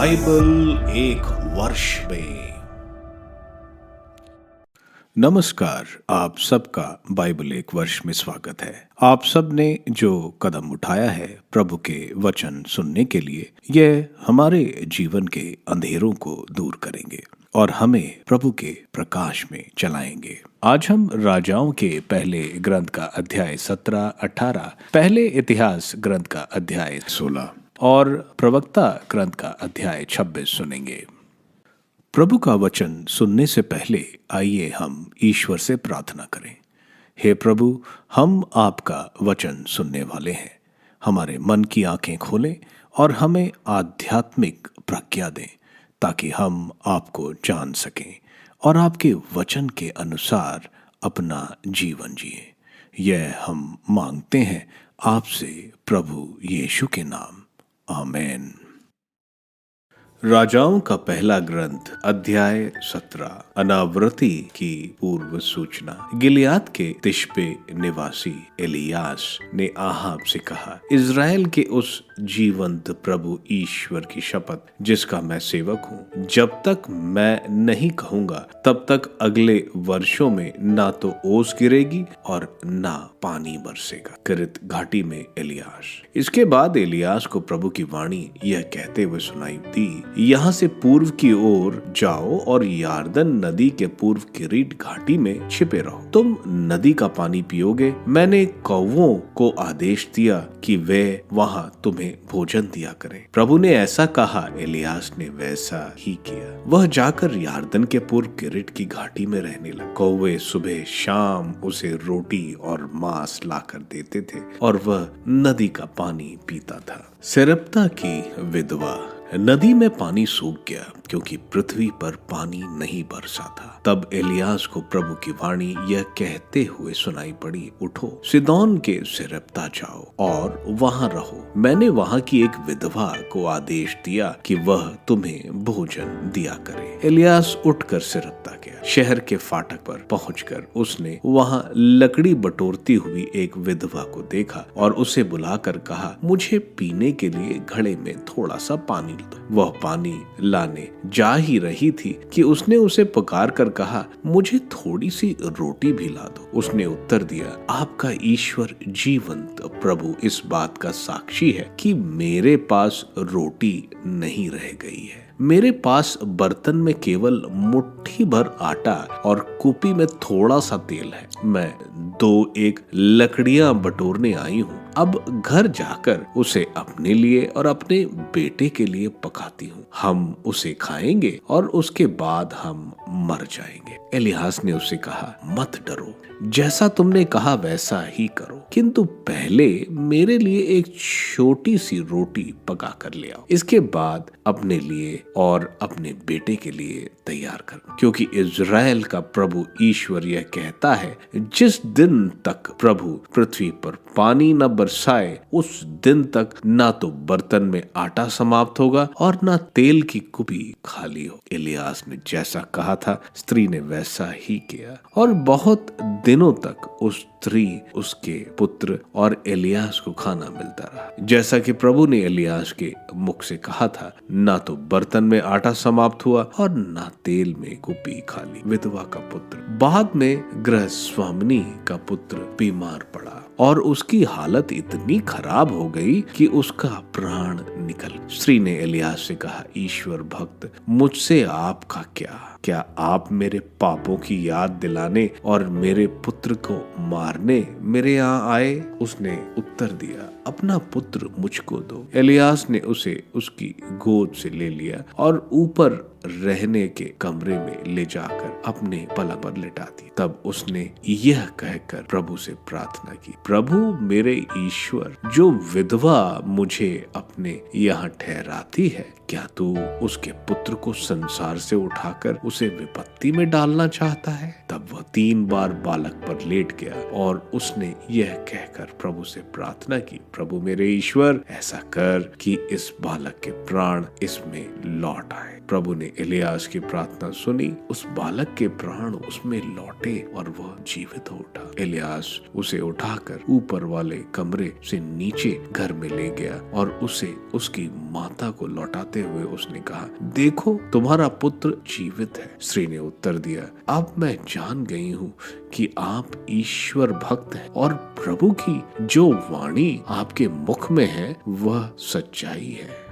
Bible एक वर्ष में। नमस्कार, आप सबका बाइबल एक वर्ष में स्वागत है। आप सब ने जो कदम उठाया है प्रभु के वचन सुनने के लिए, यह हमारे जीवन के अंधेरों को दूर करेंगे और हमें प्रभु के प्रकाश में चलाएंगे। आज हम राजाओं के पहले ग्रंथ का अध्याय 17, 18, पहले इतिहास ग्रंथ का अध्याय 16 और प्रवक्ता ग्रंथ का अध्याय 26 सुनेंगे। प्रभु का वचन सुनने से पहले आइए हम ईश्वर से प्रार्थना करें। हे प्रभु, हम आपका वचन सुनने वाले हैं। हमारे मन की आंखें खोलें और हमें आध्यात्मिक प्रज्ञा दें ताकि हम आपको जान सकें और आपके वचन के अनुसार अपना जीवन जिएं। यह हम मांगते हैं आपसे प्रभु यीशु के नाम, आमीन। राजाओं का पहला ग्रंथ अध्याय 17। अनावृति की पूर्व सूचना। गिलियाद के तिशबे निवासी एलियास ने आहाब से कहा, इज़राइल के उस जीवंत प्रभु ईश्वर की शपथ जिसका मैं सेवक हूँ, जब तक मैं नहीं कहूंगा तब तक अगले वर्षों में ना तो ओस गिरेगी और ना पानी बरसेगा। किरित घाटी में एलियास। इसके बाद एलियास को प्रभु की वाणी यह कहते हुए सुनाई दी, यहाँ से पूर्व की ओर जाओ और यारदन नदी के पूर्व किरीट घाटी में छिपे रहो। तुम नदी का पानी पियोगे। मैंने कौवों को आदेश दिया कि वे वहां तुम्हें भोजन दिया करें। प्रभु ने ऐसा कहा, एलियास ने वैसा ही किया। वह जाकर यारदन के पूर्व किरीट की घाटी में रहने लगा। कौवे सुबह शाम उसे रोटी और मांस लाकर देते थे और वह नदी का पानी पीता था। सेरेप्ता की विधवा। नदी में पानी सूख गया क्योंकि पृथ्वी पर पानी नहीं बरसा था। तब एलियास को प्रभु की वाणी यह कहते हुए सुनाई पड़ी, उठो, सिदोन के सेरेप्ता जाओ और वहां रहो। मैंने वहां की एक विधवा को आदेश दिया कि वह तुम्हें भोजन दिया करे। एलियास उठकर सेरेप्ता गया। शहर के फाटक पर पहुंचकर उसने वहां लकड़ी बटोरती हुई एक विधवा को देखा और उसे बुलाकर कहा, मुझे पीने के लिए घड़े में थोड़ा सा पानी दो। वह पानी लाने जा ही रही थी कि उसने उसे पुकार कर कहा, मुझे थोड़ी सी रोटी भी ला दो। उसने उत्तर दिया, आपका ईश्वर जीवंत प्रभु इस बात का साक्षी है कि मेरे पास रोटी नहीं रह गई है। मेरे पास बर्तन में केवल मुट्ठी भर आटा और कुपी में थोड़ा सा तेल है। मैं 2-1 लकड़ियां बटोरने आई हूँ। अब घर जाकर उसे अपने लिए और अपने बेटे के लिए पकाती हूँ। हम उसे खाएंगे और उसके बाद हम मर जाएंगे। एलियास ने उससे कहा, मत डरो, जैसा तुमने कहा वैसा ही करो, किंतु पहले मेरे लिए एक छोटी सी रोटी पका कर ले आओ। इसके बाद अपने लिए और अपने बेटे के लिए तैयार कर, क्योंकि इज़राइल का प्रभु ईश्वर यह कहता है, जिस दिन तक प्रभु पृथ्वी पर पानी न बरसाए उस दिन तक ना तो बर्तन में आटा समाप्त होगा और ना तेल की कुपी खाली हो। एलियास ने जैसा कहा था स्त्री ने वैसा ही किया और बहुत दिनों तक उस स्त्री, उसके पुत्र और एलियास को खाना मिलता रहा, जैसा कि प्रभु ने एलियास के मुख से कहा था। ना तो बर्तन में आटा समाप्त हुआ और ना तेल में कुपी खाली। विधवा का पुत्र। बाद में गृहस्वामिनी का पुत्र बीमार पड़ा और उसकी हालत इतनी खराब हो गई कि उसका प्राण निकल। स्त्री ने एलियास से कहा, ईश्वर भक्त, मुझसे आपका क्या आप मेरे पापों की याद दिलाने और मेरे पुत्र को मारने मेरे यहाँ आए? उसने उत्तर दिया, अपना पुत्र मुझको दो। एलियास ने उसे उसकी गोद से ले लिया और ऊपर रहने के कमरे में ले जाकर अपने पलंग पर लिटा दी। तब उसने यह कहकर प्रभु से प्रार्थना की, प्रभु मेरे ईश्वर, जो विधवा मुझे अपने यहाँ ठहराती है, क्या तू उसके पुत्र को संसार से उठाकर उसे विपत्ति में डालना चाहता है? तब वह 3 बार बालक पर लेट गया और उसने यह कहकर प्रभु से प्रार्थना की, प्रभु मेरे ईश्वर, ऐसा कर कि इस बालक के प्राण इसमें लौट आए। प्रभु ने इलियास की प्रार्थना सुनी, उस बालक के प्राण उसमें लौटे और वह जीवित हो उठा। इलियास उसे उठाकर ऊपर वाले कमरे से नीचे घर में ले गया और उसे उसकी माता को लौटाते हुए उसने कहा, देखो तुम्हारा पुत्र जीवित है। स्त्री ने उत्तर दिया, अब मैं जान गई हूँ कि आप ईश्वर भक्त हैं और प्रभु की जो वाणी आपके मुख में है वह सच्चाई है।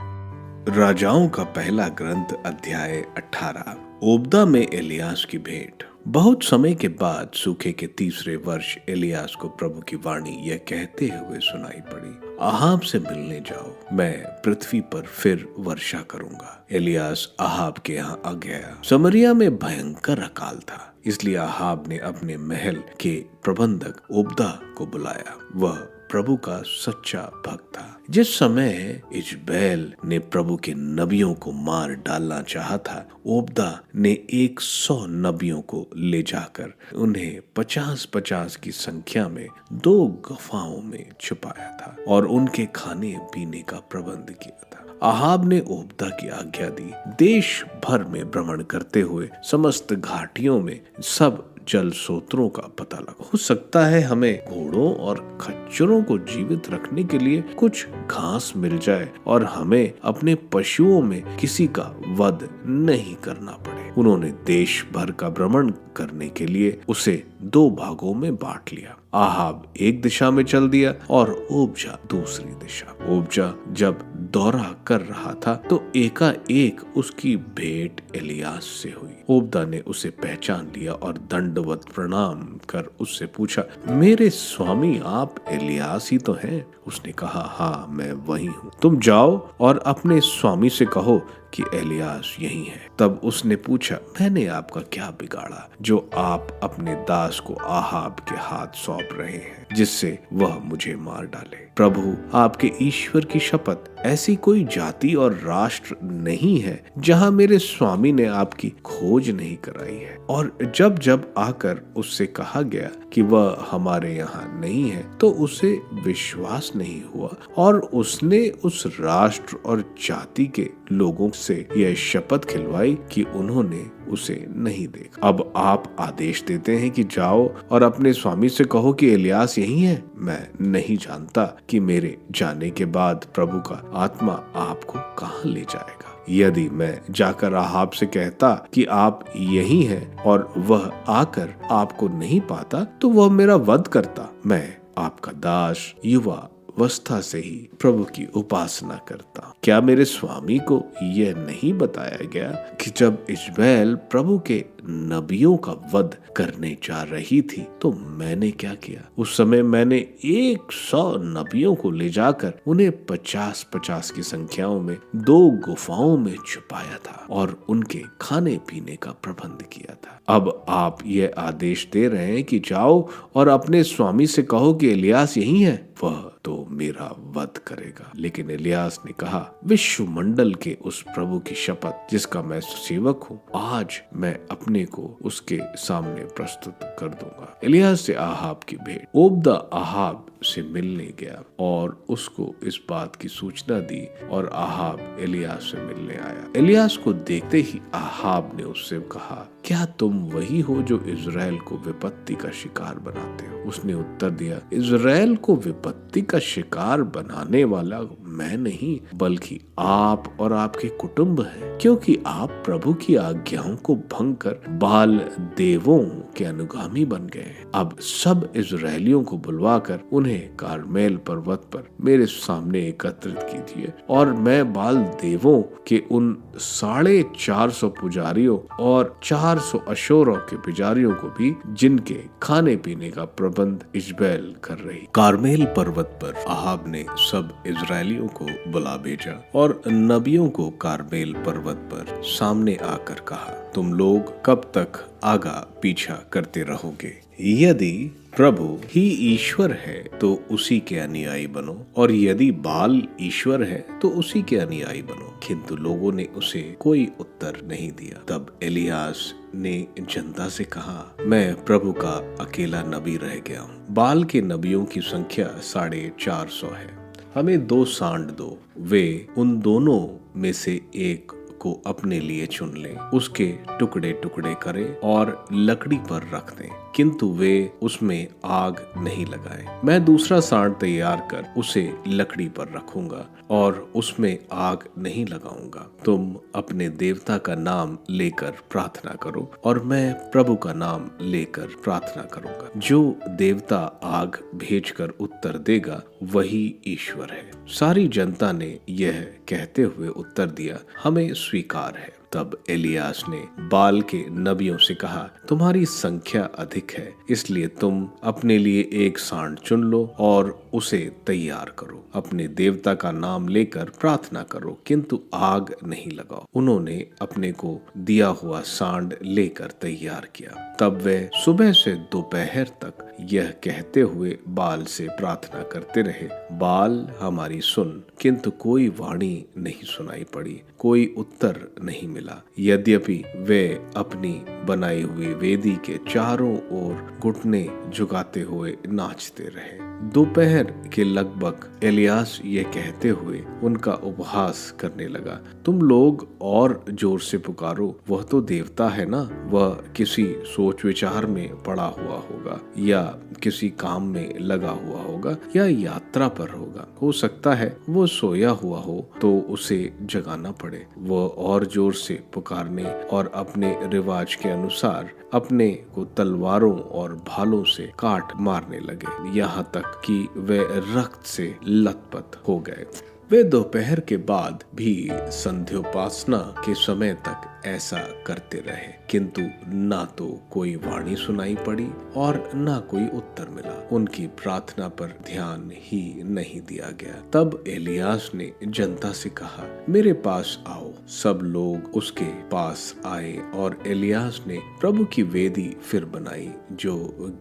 राजाओं का पहला ग्रंथ अध्याय 18। ओबदा में एलियास की भेंट। बहुत समय के बाद सूखे के तीसरे वर्ष एलियास को प्रभु की वाणी यह कहते हुए सुनाई पड़ी, आहाब से मिलने जाओ, मैं पृथ्वी पर फिर वर्षा करूंगा। एलियास आहाब के यहाँ आ गया। समरिया में भयंकर अकाल था, इसलिए आहाब ने अपने महल के प्रबंधक ओबदा को बुलाया। वह प्रभु का सच्चा भक्त था। जिस समय इजबेल ने प्रभु के नबियों को मार डालना चाहा था, ओबदा ने 100 नबियों को ले जाकर उन्हें 50-50 की संख्या में 2 गुफाओं में छुपाया था और उनके खाने पीने का प्रबंध किया था। आहाब ने ओबदा की आज्ञा दी, देश भर में भ्रमण करते हुए समस्त घाटियों में सब जल स्रोतों का पता लगा। हो सकता है हमें घोड़ों और खच्चरों को जीवित रखने के लिए कुछ घास मिल जाए और हमें अपने पशुओं में किसी का वध नहीं करना पड़े। उन्होंने देश भर का भ्रमण करने के लिए उसे 2 भागों में बांट लिया। आहाब एक दिशा में चल दिया और ओबजा दूसरी दिशा। ओबजा जब दौरा कर रहा था तो एकाएक उसकी भेंट एलियास से हुई। ओबदा ने उसे पहचान लिया और दंडवत प्रणाम कर उससे पूछा, मेरे स्वामी आप एलियास ही तो हैं? उसने कहा, हाँ मैं वही हूँ। तुम जाओ और अपने स्वामी से कहो कि एलियास यही है। तब उसने पूछा, मैंने आपका क्या बिगाड़ा जो आप अपने दास को आहाब के हाथ सौंप रहे हैं, जिससे वह मुझे मार डाले? प्रभु आपके ईश्वर की शपथ, ऐसी कोई जाति और राष्ट्र नहीं है जहां मेरे स्वामी ने आपकी खोज नहीं कराई है। और जब जब आकर उससे कहा गया कि वह हमारे यहाँ नहीं है तो उसे विश्वास नहीं हुआ और उसने उस राष्ट्र और जाति के लोगों से यह शपथ खिलवाई कि उन्होंने उसे नहीं देखा। अब आप आदेश देते हैं कि जाओ और अपने स्वामी से कहो कि एलियास यही है। मैं नहीं जानता कि मेरे जाने के बाद प्रभु का आत्मा आपको कहाँ ले जाएगा। यदि मैं जाकर आहाब से कहता कि आप यही हैं और वह आकर आपको नहीं पाता तो वह मेरा वध करता। मैं आपका दास युवा अवस्था से ही प्रभु की उपासना करता। क्या मेरे स्वामी को यह नहीं बताया गया कि जब इजबेल प्रभु के नबियों का वध करने जा रही थी तो मैंने क्या किया? उस समय मैंने 100 नबियों को ले जाकर उन्हें 50-50 की संख्याओं में 2 गुफाओं में छुपाया था और उनके खाने पीने का प्रबंध किया था। अब आप ये आदेश दे रहे हैं कि जाओ और अपने स्वामी से कहो कि एलियास यही है, वह तो मेरा वध करेगा। लेकिन एलियास ने कहा, विश्व मंडल के उस प्रभु की शपथ जिसका मैं सेवक हूँ, आज मैं अपने को उसके सामने प्रस्तुत कर दूंगा। एलियास से आहाब की भेंट। ओबदा आहाब से मिलने गया और उसको इस बात की सूचना दी और आहाब एलियास से मिलने आया। एलियास को देखते ही आहाब ने उससे कहा, क्या तुम वही हो जो इजराइल को विपत्ति का शिकार बनाते हो? उसने उत्तर दिया, इजराइल को विपत्ति का शिकार बनाने वाला मैं नहीं बल्कि आप और आपके कुटुंब हैं, क्योंकि आप प्रभु की आज्ञाओं को भंग कर बाल देवों के अनुगामी बन गए हैं। अब सब इजरायलियों को बुलवाकर उन्हें कारमेल पर्वत पर मेरे सामने एकत्रित कीजिए और मैं बाल देवों के उन 450 पुजारियों और 400 अशोरों के पुजारियों को भी, जिनके खाने पीने का प्रबंध इजबेल कर रही। कारमेल पर्वत पर आहाब ने सब इजरायलियों को बुला भेजा और नबियों को कारमेल पर्वत पर सामने आकर कहा, तुम लोग कब तक आगा पीछा करते रहोगे? यदि प्रभु ही ईश्वर है तो उसी के अनुयायी बनो और यदि बाल ईश्वर है तो उसी के अनुयायी बनो। किंतु लोगों ने उसे कोई उत्तर नहीं दिया। तब एलियास ने जनता से कहा, मैं प्रभु का अकेला नबी रह गया हूँ। बाल के नबियों की संख्या 450 है। हमें 2 सांड दो, वे उन दोनों में से एक को अपने लिए चुन लें, उसके टुकड़े टुकड़े करें और लकड़ी पर रख दें, किंतु वे उसमें आग नहीं लगाएं। मैं दूसरा सांड तैयार कर उसे लकड़ी पर रखूंगा और उसमें आग नहीं लगाऊंगा। तुम अपने देवता का नाम लेकर प्रार्थना करो और मैं प्रभु का नाम लेकर प्रार्थना करूंगा। जो देवता आग भेजकर उत्तर देगा वही ईश्वर है। सारी जनता ने यह कहते हुए उत्तर दिया, हमें स्वीकार है। तब एलियास ने बाल के नबियों से कहा, तुम्हारी संख्या अधिक है, इसलिए तुम अपने लिए एक सांड चुन लो और उसे तैयार करो। अपने देवता का नाम लेकर प्रार्थना करो, किंतु आग नहीं लगाओ। उन्होंने अपने को दिया हुआ सांड लेकर तैयार किया। तब वे सुबह से दोपहर तक यह कहते हुए बाल से प्रार्थना करते रहे, बाल हमारी सुन। किंतु कोई वाणी नहीं सुनाई पड़ी, कोई उत्तर नहीं मिला। यद्यपि वे अपनी बनाई हुई वेदी के चारों ओर घुटने झुकाते हुए नाचते रहे। दोपहर के लगभग एलियास ये कहते हुए उनका उपहास करने लगा, तुम लोग और जोर से पुकारो, वह तो देवता है ना। वह किसी सोच विचार में पड़ा हुआ होगा या किसी काम में लगा हुआ होगा या यात्रा पर होगा। हो सकता है वो सोया हुआ हो तो उसे जगाना पड़े। वह और जोर से पुकारने और अपने रिवाज के अनुसार अपने को तलवारों और भालों से काट मारने लगे, यहाँ तक कि वे रक्त से लथपथ हो गए। वे दोपहर के बाद भी संध्योपासना के समय तक ऐसा करते रहे, किंतु ना तो कोई वाणी सुनाई पड़ी और ना कोई उत्तर मिला। उनकी प्रार्थना पर ध्यान ही नहीं दिया गया। तब एलियास ने जनता से कहा, मेरे पास आओ। सब लोग उसके पास आए और एलियास ने प्रभु की वेदी फिर बनाई जो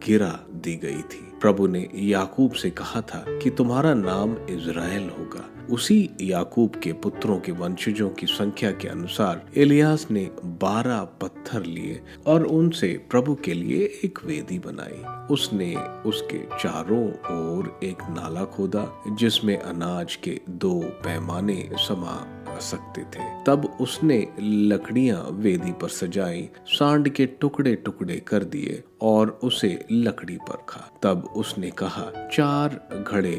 गिरा दी गई थी। प्रभु ने याकूब से कहा था कि तुम्हारा नाम इज़राइल होगा। उसी याकूब के पुत्रों के वंशजों की संख्या के अनुसार एलियास ने 12 पत्थर लिए और उनसे प्रभु के लिए एक वेदी बनाई। उसने उसके चारों ओर एक नाला खोदा जिसमें अनाज के 2 पैमाने समा सकते थे। तब उसने लकड़ियां वेदी पर सजाई, सांड के टुकड़े टुकड़े कर दिए और उसे लकड़ी पर रखा। तब उसने कहा, 4 घड़े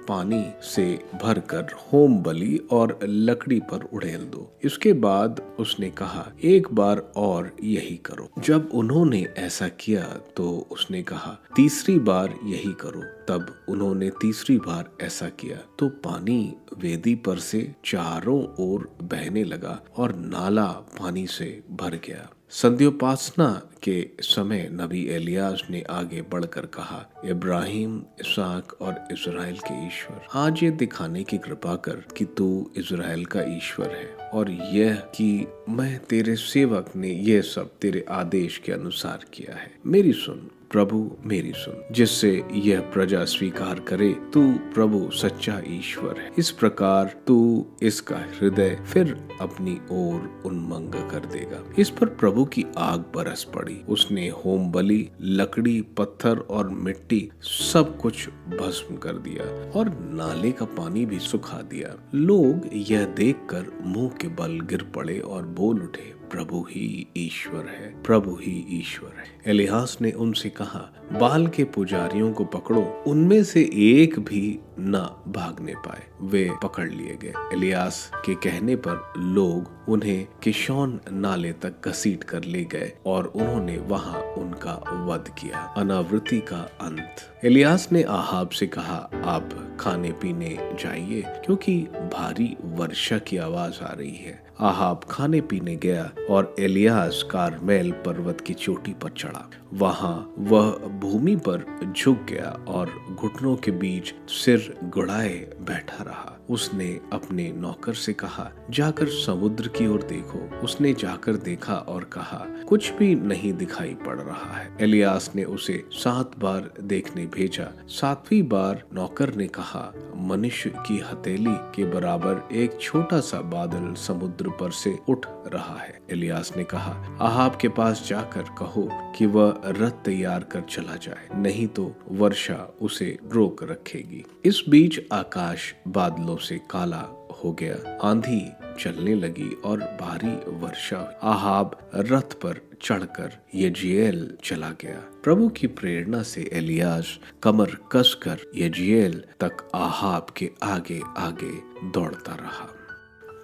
पानी से भरकर होम बलि और लकड़ी पर उड़ेल दो। इसके बाद उसने कहा, एक बार और यही करो। जब उन्होंने ऐसा किया तो उसने कहा, तीसरी बार यही करो। तब उन्होंने तीसरी बार ऐसा किया तो पानी वेदी पर से चारों ओर बहने लगा और नाला पानी से भर गया। संध्योपासना के समय नबी एलियास ने आगे बढ़कर कहा, इब्राहिम, इसहाक और इज़राइल के ईश्वर, आज ये दिखाने की कृपा कर कि तू इज़राइल का ईश्वर है और यह कि मैं तेरे सेवक ने यह सब तेरे आदेश के अनुसार किया है। मेरी सुन प्रभु, मेरी सुन, जिससे यह प्रजा स्वीकार करे तू प्रभु सच्चा ईश्वर है। इस प्रकार तू इसका हृदय फिर अपनी ओर उन्मंग कर देगा। इस पर प्रभु की आग बरस पड़ी। उसने होम बलि, लकड़ी, पत्थर और मिट्टी सब कुछ भस्म कर दिया और नाले का पानी भी सुखा दिया। लोग यह देखकर मुंह के बल गिर पड़े और बोल उठे, प्रभु ही ईश्वर है, प्रभु ही ईश्वर है। एलियास ने उनसे कहा, बाल के पुजारियों को पकड़ो, उनमें से एक भी न भागने पाए। वे पकड़ लिए गए। एलियास के कहने पर लोग उन्हें किशोन नाले तक घसीट कर ले गए और उन्होंने वहां उनका वध किया। अनावृत्ति का अंत। एलियास ने आहाब से कहा, आप खाने पीने जाइए क्योंकि भारी वर्षा की आवाज आ रही है। आहाब खाने पीने गया और एलियास कारमेल पर्वत की चोटी पर चढ़ा। वहां वह भूमि पर झुक गया और घुटनों के बीच सिर गुड़ाए बैठा रहा। उसने अपने नौकर से कहा, जाकर समुद्र की ओर देखो। उसने जाकर देखा और कहा, कुछ भी नहीं दिखाई पड़ रहा है। एलियास ने उसे 7 बार देखने भेजा। 7वीं बार नौकर ने कहा, मनुष्य की हथेली के बराबर एक छोटा सा बादल समुद्र पर से उठ रहा है। एलियास ने कहा, आहाब के पास जाकर कहो कि वह रथ तैयार कर चला जाए, नहीं तो वर्षा उसे रोक रखेगी। इस बीच आकाश बादलों से काला हो गया, आंधी चलने लगी और भारी वर्षा। आहाब रथ पर चढ़कर यजीएल चला गया। प्रभु की प्रेरणा से एलियास कमर कसकर यजीएल तक आहाब के आगे आगे दौड़ता रहा।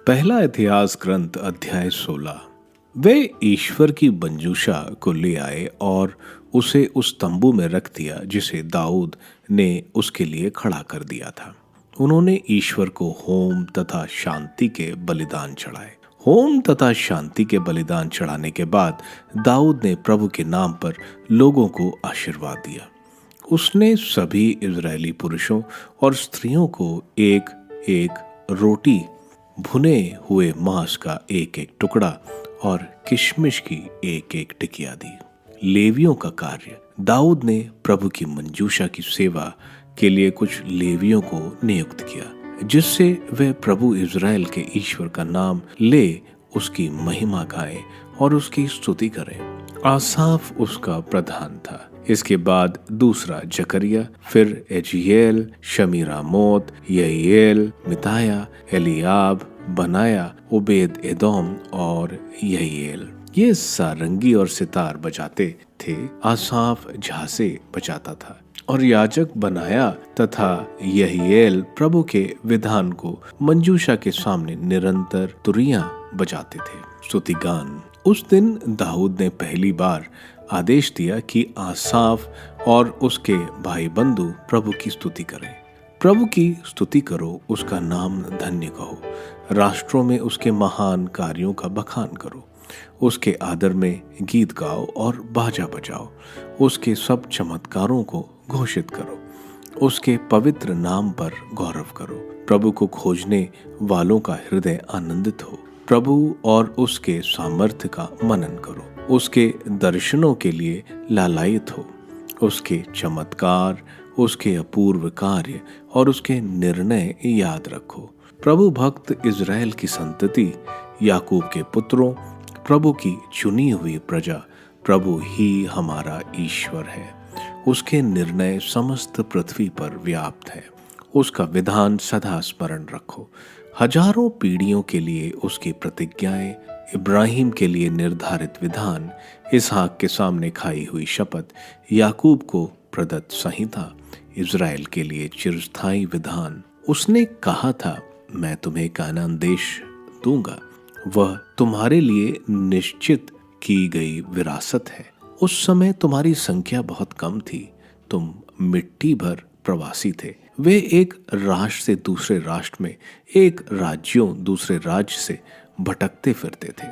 पहला इतिहास ग्रंथ अध्याय 16। वे ईश्वर की मंजूषा को ले आए और उसे उस तंबू में रख दिया जिसे दाऊद ने उसके लिए खड़ा कर दिया था। उन्होंने ईश्वर को होम तथा शांति के बलिदान चढ़ाए। होम तथा शांति के बलिदान चढ़ाने के बाद दाऊद ने प्रभु के नाम पर लोगों को आशीर्वाद दिया। उसने सभी इजरायली पुरुषों और स्त्रियों को एक एक रोटी, भुने हुए मांस का एक एक टुकड़ा और किशमिश की एक एक टिकिया दी। लेवियों का कार्य। दाऊद ने प्रभु की मंजूषा की सेवा के लिए कुछ लेवियों को नियुक्त किया, जिससे वे प्रभु इज़राइल के ईश्वर का नाम ले उसकी महिमा गाएं और उसकी स्तुति करें। आसाफ उसका प्रधान था। इसके बाद दूसरा जकरिया, फिर एजीएल, शमीरामोत, यहीएल, मिताया, एलियाब, बनाया, ओबेद एदोम और यहीएल। ये सारंगी और सितार बजाते थे। आसाफ झांसे बजाता था और याजक बनाया तथा यहीएल प्रभु के विधान को मंजूषा के सामने निरंतर तुरियां बजाते थे। स्तुति गान। उस दिन दाऊद ने पहली बार आदेश दिया कि आसाफ और उसके भाई बंधु प्रभु की स्तुति करें। प्रभु की स्तुति करो, उसका नाम धन्य कहो, राष्ट्रों में उसके महान कार्यों का बखान करो, उसके आदर में गीत गाओ और बाजा बजाओ, उसके सब चमत्कारों को घोषित करो, उसके पवित्र नाम पर गौरव करो। प्रभु को खोजने वालों का हृदय आनंदित हो। प्रभु और उसके सामर्थ्य का मनन करो, उसके दर्शनों के लिए लालायित हो, उसके चमत्कार, उसके अपूर्व कार्य और उसके निर्णय याद रखो। प्रभु भक्त इज़राइल की संतति, याकूब के पुत्रों, प्रभु की चुनी हुई प्रजा, प्रभु ही हमारा ईश्वर है। उसके निर्णय समस्त पृथ्वी पर व्याप्त है। उसका विधान सदा स्मरण रखो। हजारों पीढ़ियों के लिए उसकी प्रतिज्ञाएं, इब्राहिम के लिए निर्धारित विधान, इसहाक के सामने खाई हुई शपथ, याकूब को प्रदत्त संहिता, इज़राइल के लिए चिरस्थायी विधान। उसने कहा था, मैं तुम्हें कानान देश दूंगा, वह तुम्हारे लिए निश्चित की गई विरासत है। उस समय तुम्हारी संख्या बहुत कम थी, तुम मिट्टी भर प्रवासी थे। वे एक राष्ट्र से दूसरे राष्ट्र में, एक राज्यों दूसरे राज्य से भटकते फिरते थे।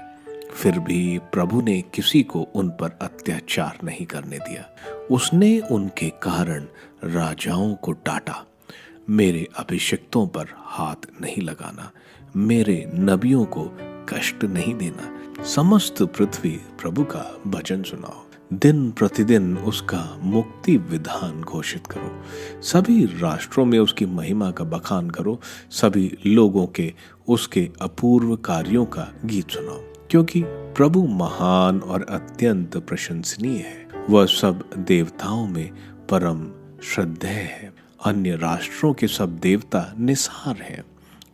फिर भी प्रभु ने किसी को उन पर अत्याचार नहीं करने दिया। उसने उनके कारण राजाओं को डांटा। मेरे अभिषिक्तों पर हाथ नहीं लगाना, मेरे नबियों को कष्ट नहीं देना। समस्त पृथ्वी प्रभु का भजन सुनाओ, दिन प्रतिदिन उसका मुक्ति विधान घोषित करो। सभी राष्ट्रों में उसकी महिमा का बखान करो, सभी लोगों के उसके अपूर्व कार्यों का गीत सुनाओ, क्योंकि प्रभु महान और अत्यंत प्रशंसनीय है। वह सब देवताओं में परम श्रद्धेय है। अन्य राष्ट्रों के सब देवता निसार हैं,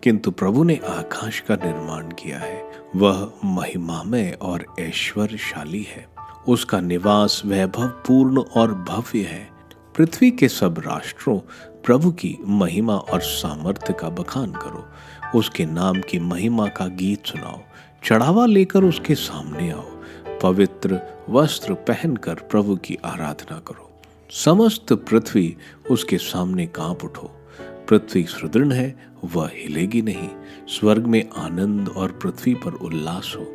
किंतु प्रभु ने आकाश का निर्माण किया है। वह महिमामय और ऐश्वर्यशाली है। उसका निवास वैभव पूर्ण और भव्य है। पृथ्वी के सब राष्ट्रों, प्रभु की महिमा और सामर्थ्य का बखान करो। उसके नाम की महिमा का गीत सुनाओ। चढ़ावा लेकर उसके सामने आओ। पवित्र वस्त्र पहनकर प्रभु की आराधना करो। समस्त पृथ्वी उसके सामने कांप उठो। पृथ्वी सुदृढ़ है, वह हिलेगी नहीं। स्वर्ग में आनंद और पृथ्वी पर उल्लास हो।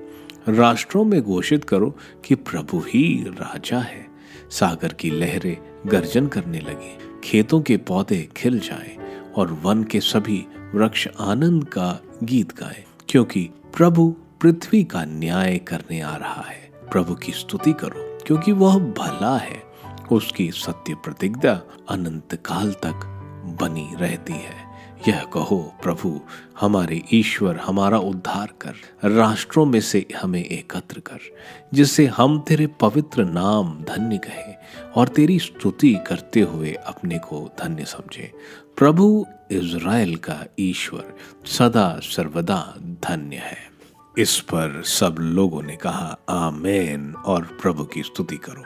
राष्ट्रों में घोषित करो कि प्रभु ही राजा है। सागर की लहरें गर्जन करने लगी, खेतों के पौधे खिल जाएं और वन के सभी वृक्ष आनंद का गीत गाएं, क्योंकि प्रभु पृथ्वी का न्याय करने आ रहा है। प्रभु की स्तुति करो, क्योंकि वह भला है। उसकी सत्य प्रतिज्ञा अनंत काल तक बनी रहती है। यह कहो, प्रभु हमारे ईश्वर हमारा उद्धार कर, राष्ट्रों में से हमें एकत्र कर, जिससे हम तेरे पवित्र नाम धन्य कहें और तेरी स्तुति करते हुए अपने को धन्य समझें। प्रभु इज़राइल का ईश्वर सदा सर्वदा धन्य है। इस पर सब लोगों ने कहा आमेन और प्रभु की स्तुति करो।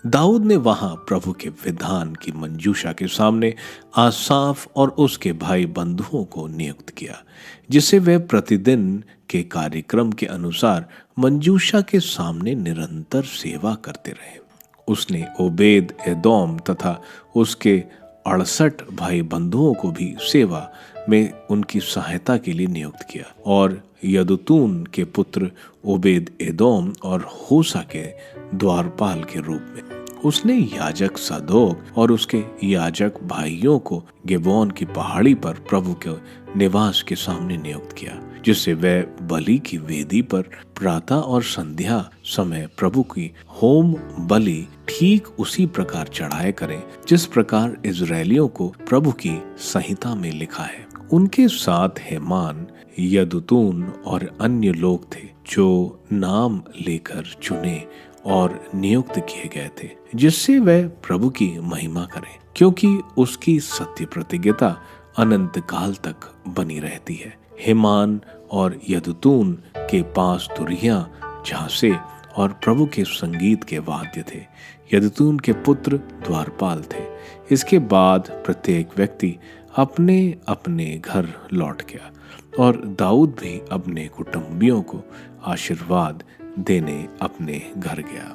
दाऊद ने वहां प्रभु के विधान की मंजूषा के सामने आसाफ और उसके भाई बंधुओं को नियुक्त किया, जिसे वे प्रतिदिन के कार्यक्रम के अनुसार मंजूषा के सामने निरंतर सेवा करते रहे। उसने ओबेद एदोम तथा उसके 68 भाई बंधुओं को भी सेवा में उनकी सहायता के लिए नियुक्त किया, और यदुतून के पुत्र ओबेद एदोम और होसा के द्वारपाल के रूप में उसने याजक सादोक और उसके याजक भाइयों को गिबोन की पहाड़ी पर प्रभु के निवास के सामने नियुक्त किया, जिससे वे बलि की वेदी पर प्रातः और संध्या समय प्रभु की होम बलि ठीक उसी प्रकार चढ़ाए करें जिस प्रकार इजरायलियों को प्रभु की संहिता में लिखा है। उनके साथ हेमान, यदुतून और अन्य लोग थे जो नाम लेकर चुने और नियुक्त किए गए थे, जिससे वह प्रभु की महिमा करें, क्योंकि उसकी सत्य प्रतिज्ञता अनंत काल तक बनी रहती है। हेमान और यदुतून के पास तुरियां, झांसे और प्रभु के संगीत के वाद्य थे। यदुतून के पुत्र द्वारपाल थे। इसके बाद प्रत्येक व्यक्ति अपने अपने घर लौट गया और दाऊद भी अपने कुटुंबियों को आशीर्वाद देने अपने घर गया।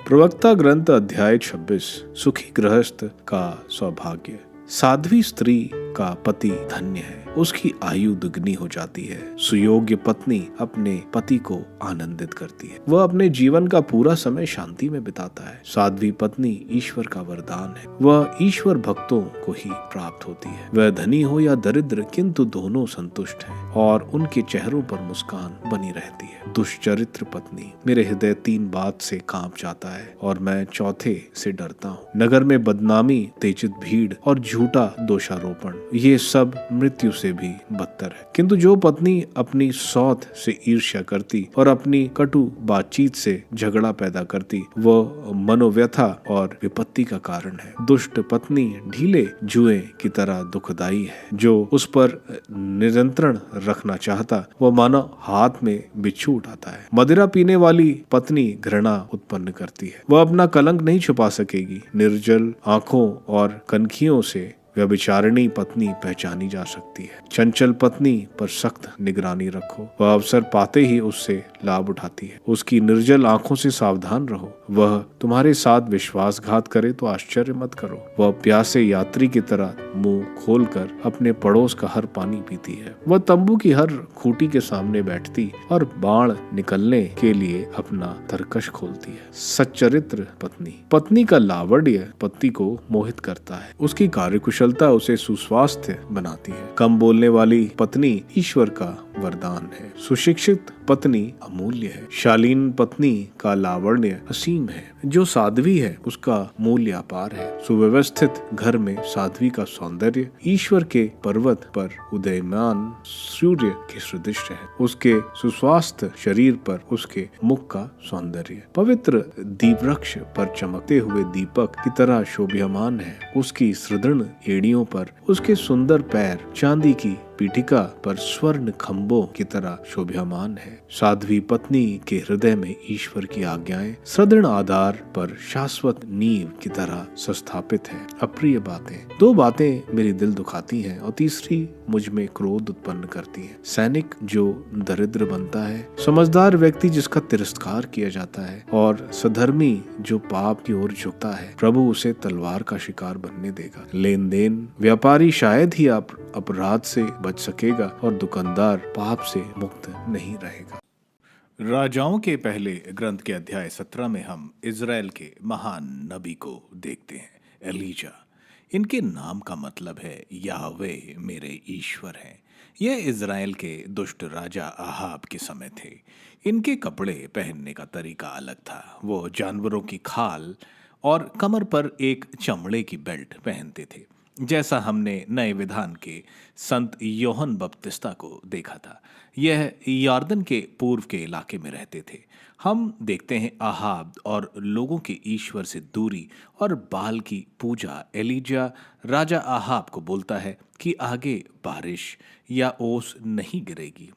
प्रवक्ता ग्रंथ अध्याय 26। सुखी गृहस्थ का सौभाग्य। साध्वी स्त्री का पति धन्य है, उसकी आयु दुगनी हो जाती है। सुयोग्य पत्नी अपने पति को आनंदित करती है, वह अपने जीवन का पूरा समय शांति में बिताता है। साध्वी पत्नी ईश्वर का वरदान है, वह ईश्वर भक्तों को ही प्राप्त होती है। वह धनी हो या दरिद्र, किंतु दोनों संतुष्ट हैं और उनके चेहरों पर मुस्कान बनी रहती है। दुष्चरित्र पत्नी। मेरे हृदय 3 बात से कांप जाता है और मैं चौथे से डरता हूँ। नगर में बदनामी, तेजित भीड़ और झूठा दोषारोपण, ये सब मृत्यु से भी बदतर है। किंतु जो पत्नी अपनी सौत से ईर्ष्या करती और अपनी कटु बातचीत से झगड़ा पैदा करती, वह मनोव्यथा और विपत्ति का कारण है। दुष्ट पत्नी ढीले जुए की तरह दुखदाई है। जो उस पर नियंत्रण रखना चाहता, वह मानो हाथ में बिच्छू उठाता है। मदिरा पीने वाली पत्नी घृणा उत्पन्न करती है, वह अपना कलंक नहीं छुपा सकेगी। निर्जल आंखों और कनखियों से व्यभिचारिणी पत्नी पहचानी जा सकती है। चंचल पत्नी पर सख्त निगरानी रखो, वह अवसर पाते ही उससे लाभ उठाती है। उसकी निर्जल आंखों से सावधान रहो, वह तुम्हारे साथ विश्वासघात करे तो आश्चर्य मत करो। वह प्यासे यात्री की तरह मुंह खोलकर अपने पड़ोस का हर पानी पीती है। वह तंबू की हर खूंटी के सामने बैठती और बाण निकलने के लिए अपना तरकश खोलती है। सच्चरित्र पत्नी। पत्नी का लावण्य पति को मोहित करता है, उसकी कार्यकुशलता उसे सुस्वास्थ्य बनाती है। कम बोलने वाली पत्नी ईश्वर का वरदान है। सुशिक्षित पत्नी अमूल्य है। शालीन पत्नी का लावण्य असीम है। जो साध्वी है उसका मूल्य अपार है। सुव्यवस्थित घर में साध्वी का सौंदर्य ईश्वर के पर्वत पर उदयमान सूर्य के सदृश है। उसके सुस्वास्थ्य शरीर पर उसके मुख का सौंदर्य पवित्र दीपवृक्ष पर चमकते हुए दीपक की तरह शोभ्यमान है। उसकी सुदृढ़ एड़ियों पर उसके सुंदर पैर चांदी की पीठिका पर स्वर्ण खंभों की तरह शोभ्यमान है। साध्वी पत्नी के हृदय में ईश्वर की आज्ञाएं सुदृढ़ आधार पर शाश्वत नींव की तरह स्थापित है। अप्रिय बातें। 2 बातें मेरी दिल दुखाती हैं और तीसरी मुझ में क्रोध उत्पन्न करती है। सैनिक जो दरिद्र बनता है, समझदार व्यक्ति जिसका तिरस्कार किया जाता है और सधर्मी जो पाप की ओर झुकता है, प्रभु उसे तलवार का शिकार बनने देगा। लेन देन। व्यापारी शायद ही अपराध से बच सकेगा और दुकानदार पाप से मुक्त नहीं रहेगा। राजाओं के पहले ग्रंथ के अध्याय 17 में हम इजराइल के महान नबी को देखते हैं, एलीजा। इनके नाम का मतलब है याहवे मेरे ईश्वर हैं। यह इजराइल के दुष्ट राजा आहाब के समय थे। इनके कपड़े पहनने का तरीका अलग था। वो जानवरों की खाल और कमर पर एक चमड़े की बेल्ट पहनते थे। जैसा हमने नए विधान के संत योहन बपतिस्ता को देखा था। यह यॉर्दन के पूर्व के इलाके में रहते थे। हम देखते हैं आहाब और लोगों की ईश्वर से दूरी और बाल की पूजा। एलीजा राजा आहाब को बोलता है कि आगे बारिश या ओस नहीं गिरेगी,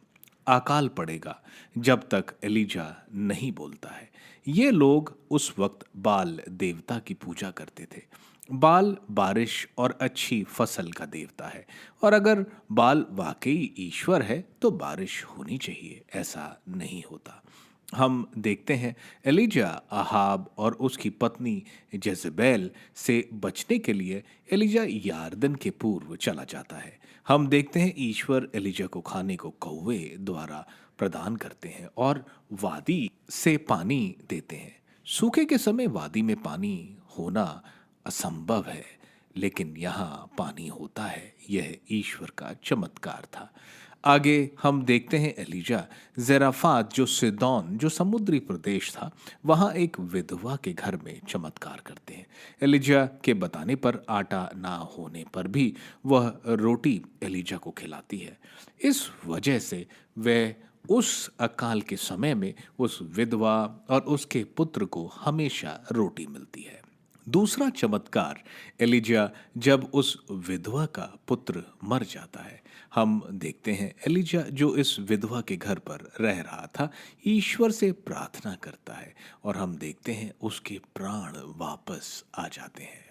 अकाल पड़ेगा, जब तक एलीजा नहीं बोलता है। ये लोग उस वक्त बाल देवता की पूजा करते थे। बाल बारिश और अच्छी फसल का देवता है, और अगर बाल वाकई ईश्वर है तो बारिश होनी चाहिए। ऐसा नहीं होता। हम देखते हैं एलीजा आहाब और उसकी पत्नी जेज़ेबेल से बचने के लिए एलीजा यारदन के पूर्व चला जाता है। हम देखते हैं ईश्वर एलीजा को खाने को कौवे द्वारा प्रदान करते हैं और वादी से पानी देते हैं। सूखे के समय वादी में पानी होना असंभव है, लेकिन यहाँ पानी होता है। यह ईश्वर का चमत्कार था। आगे हम देखते हैं एलीजा ज़ेराफात जो सिदोन जो समुद्री प्रदेश था, वहाँ एक विधवा के घर में चमत्कार करते हैं। एलीजा के बताने पर आटा ना होने पर भी वह रोटी एलीजा को खिलाती है। इस वजह से वह उस अकाल के समय में उस विधवा और उसके पुत्र को हमेशा रोटी मिलती है। दूसरा चमत्कार एलीजा जब उस विधवा का पुत्र मर जाता है। हम देखते हैं एलीजा जो इस विधवा के घर पर रह रहा था, ईश्वर से प्रार्थना करता है और हम देखते हैं उसके प्राण वापस आ जाते हैं।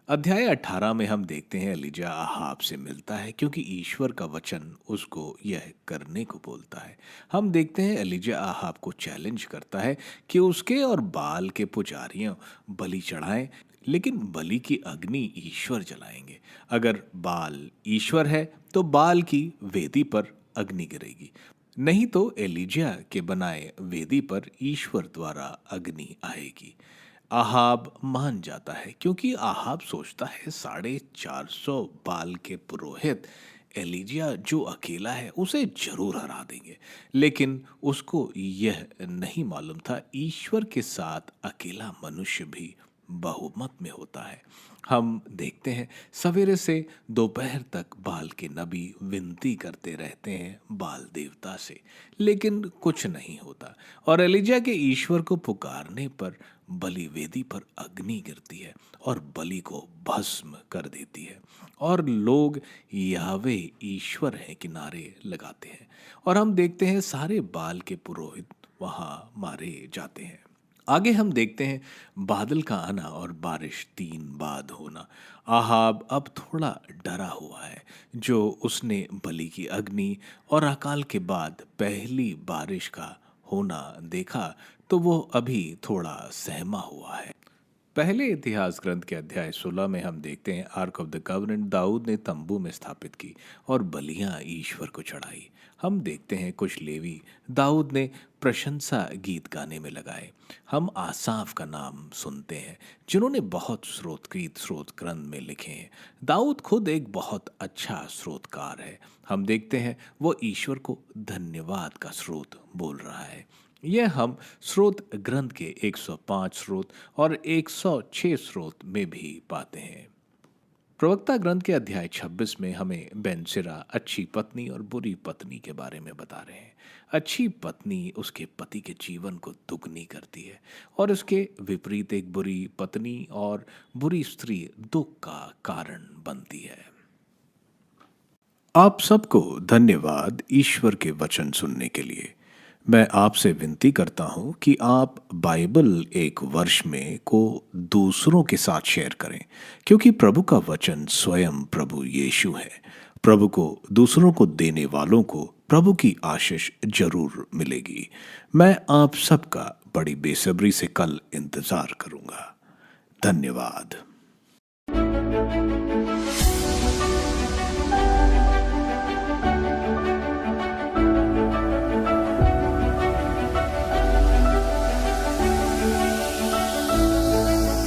अध्याय 18 में हम देखते हैं एलीजा आहाब से मिलता है क्योंकि ईश्वर का वचन उसको यह करने को बोलता है। हम देखते हैं एलीजा आहाब को चैलेंज करता है कि उसके और बाल के पुजारियों बलि चढ़ाएं, लेकिन बलि की अग्नि ईश्वर जलाएंगे। अगर बाल ईश्वर है तो बाल की वेदी पर अग्नि गिरेगी, नहीं तो एलीजा के बनाए वेदी पर ईश्वर द्वारा अग्नि आएगी। आहाब मान जाता है क्योंकि आहाब सोचता है 450 बाल के पुरोहित एलीजा जो अकेला है उसे जरूर हरा देंगे, लेकिन उसको यह नहीं मालूम था ईश्वर के साथ अकेला मनुष्य भी बहुमत में होता है। हम देखते हैं सवेरे से दोपहर तक बाल के नबी विनती करते रहते हैं बाल देवता से, लेकिन कुछ नहीं होता और एलीजा के ईश्वर को पुकारने पर बलि वेदी पर अग्नि गिरती है और बलि को भस्म कर देती है और लोग यावे ईश्वर है किनारे लगाते हैं और हम देखते हैं सारे बाल के पुरोहित वहां मारे जाते हैं। आगे हम देखते हैं बादल का आना और बारिश 3 बाद होना। आहाब अब थोड़ा डरा हुआ है जो उसने बलि की अग्नि और अकाल के बाद पहली बारिश का होना देखा, तो वो अभी थोड़ा सहमा हुआ है। पहले इतिहास ग्रंथ के अध्याय 16 में हम देखते हैं आर्क ऑफ द कवनेंट दाऊद ने तंबू में स्थापित की और बलियां ईश्वर को चढ़ाई। हम देखते हैं कुछ लेवी दाऊद ने प्रशंसा गीत गाने में लगाए। हम आसाफ का नाम सुनते हैं जिन्होंने बहुत स्रोत ग्रंथ में लिखे हैं। दाऊद खुद एक बहुत अच्छा स्रोतकार है। हम देखते हैं वो ईश्वर को धन्यवाद का स्रोत बोल रहा है। यह हम स्रोत ग्रंथ के 105 स्रोत और 106 स्रोत में भी पाते हैं। प्रवक्ता ग्रंथ के अध्याय 26 में हमें बेनसिरा अच्छी पत्नी और बुरी पत्नी के बारे में बता रहे हैं। अच्छी पत्नी उसके पति के जीवन को दुगनी करती है और उसके विपरीत एक बुरी पत्नी और बुरी स्त्री दुख का कारण बनती है। आप सबको धन्यवाद ईश्वर के वचन सुनने के लिए। मैं आपसे विनती करता हूं कि आप बाइबल एक वर्ष में को दूसरों के साथ शेयर करें, क्योंकि प्रभु का वचन स्वयं प्रभु यीशु है। प्रभु को दूसरों को देने वालों को प्रभु की आशीष जरूर मिलेगी। मैं आप सबका बड़ी बेसब्री से कल इंतजार करूंगा। धन्यवाद।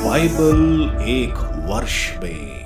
बाइबल एक वर्ष में